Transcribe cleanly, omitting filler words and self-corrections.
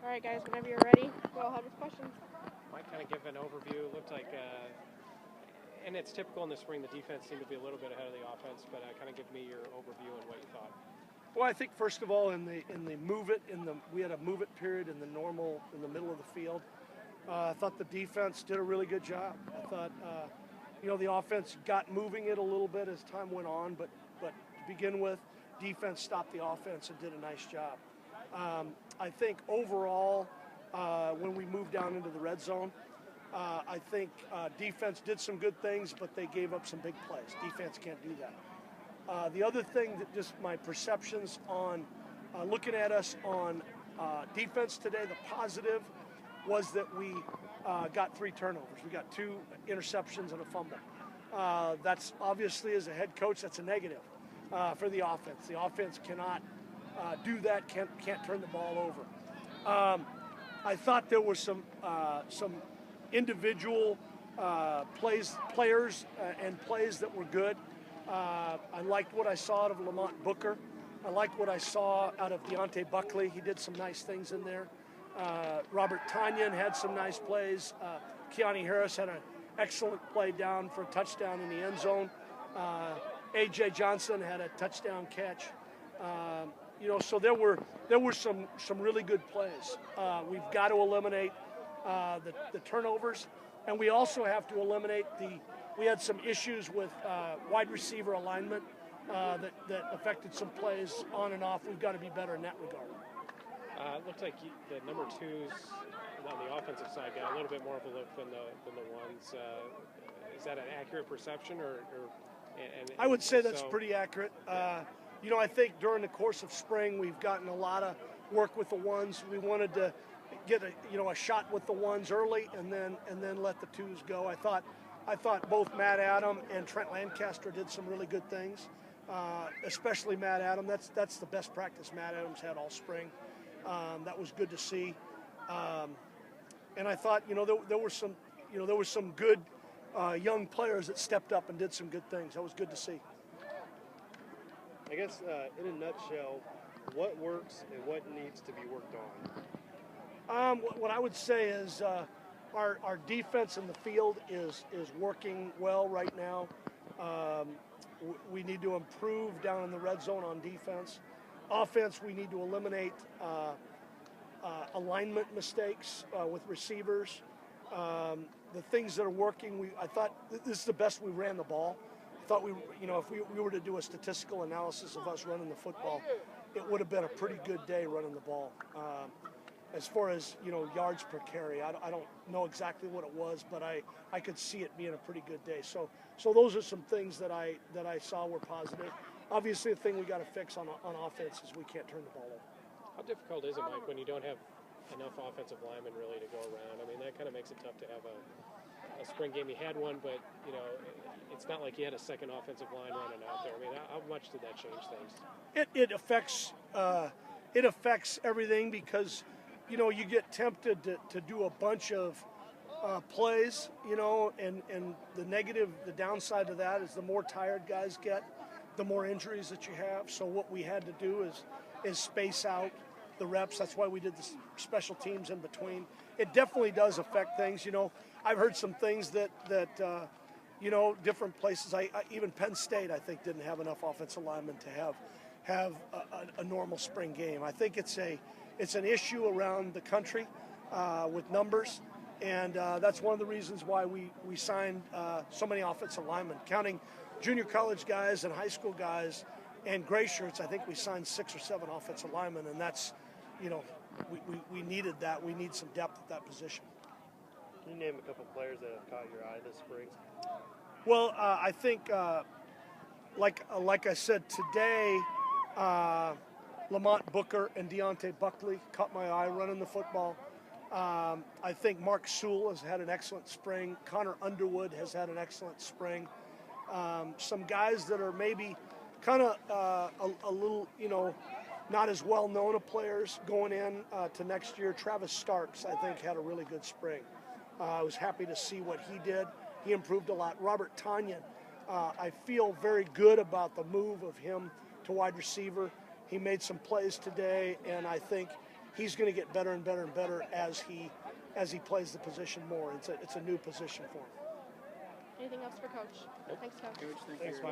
All right, guys, whenever you're ready, go ahead with questions. Might kind of give an overview. It looked like, and it's typical in the spring, the defense seemed to be a little bit ahead of the offense, but kind of give me your overview and what you thought. Well, I think first of all, in the move it, we had a move it period in the middle of the field. I thought the defense did a really good job. I thought, the offense got moving it a little bit as time went on, but to begin with, defense stopped the offense and did a nice job. I think overall, when we moved down into the red zone, I think defense did some good things, but they gave up some big plays. Defense can't do that. The other thing that just my perceptions on looking at us on defense today, the positive was that we got 3 turnovers. We got 2 interceptions and a fumble. That's obviously, as a head coach, that's a negative for the offense. The offense cannot do that, can't turn the ball over. I thought there were some individual players and plays that were good. I liked what I saw out of Lamont Booker. I liked what I saw out of Deontay Buckley. He did some nice things in there. Robert Tonyan had some nice plays. Keanu Harris had an excellent play down for a touchdown in the end zone. A.J. Johnson had a touchdown catch. So there were some really good plays. We've got to eliminate the turnovers, and we also have to eliminate we had some issues with wide receiver alignment that affected some plays on and off. We've got to be better in that regard. It looked like the number 2s on the offensive side got a little bit more of a look than the ones. Is that an accurate perception, I would say that's pretty accurate. I think during the course of spring we've gotten a lot of work with the ones. We wanted to get a shot with the ones early and then let the 2s go. I thought both Matt Adam and Trent Lancaster did some really good things. Especially Matt Adam. That's the best practice Matt Adams had all spring. That was good to see. And I thought there were some good young players that stepped up and did some good things. That was good to see. I guess in a nutshell, what works and what needs to be worked on? What I would say is our defense in the field is working well right now. We need to improve down in the red zone on defense. Offense, we need to eliminate alignment mistakes with receivers. The things that are working, I thought this is the best we ran the ball. I thought if we were to do a statistical analysis of us running the football, it would have been a pretty good day running the ball. As far as yards per carry, I don't know exactly what it was, but I could see it being a pretty good day. So those are some things that I saw were positive. Obviously, the thing we got to fix on offense is we can't turn the ball over. How difficult is it, Mike, when you don't have enough offensive linemen really to go around? I mean, that kind of makes it tough to have a spring game. You had one, but it's not like you had a second offensive line running out there. I mean, how much did that change things? It affects everything because you get tempted to do a bunch of plays, and the downside of that is the more tired guys get, the more injuries that you have. So what we had to do is space out the reps. That's why we did the special teams in between. It definitely does affect things. I've heard some things that different places. Even Penn State, I think, didn't have enough offensive linemen to have a normal spring game. I think it's an issue around the country with numbers, and that's one of the reasons why we signed so many offensive linemen, counting junior college guys and high school guys and gray shirts. I think we signed 6 or 7 offensive linemen, and that's we needed that. We need some depth at that position. Can you name a couple players that have caught your eye this spring? Well, I think like I said today, Lamont Booker and Deontay Buckley caught my eye running the football. I think Mark Sewell has had an excellent spring. Connor Underwood has had an excellent spring. Some guys that are maybe kind of a little, not as well known of players going in to next year. Travis Starks, I think, had a really good spring. I was happy to see what he did. He improved a lot. Robert Tonyan, I feel very good about the move of him to wide receiver. He made some plays today, and I think he's going to get better and better and better as he plays the position more. It's a new position for him. Anything else for Coach? Thanks, Coach. Thanks, Mike.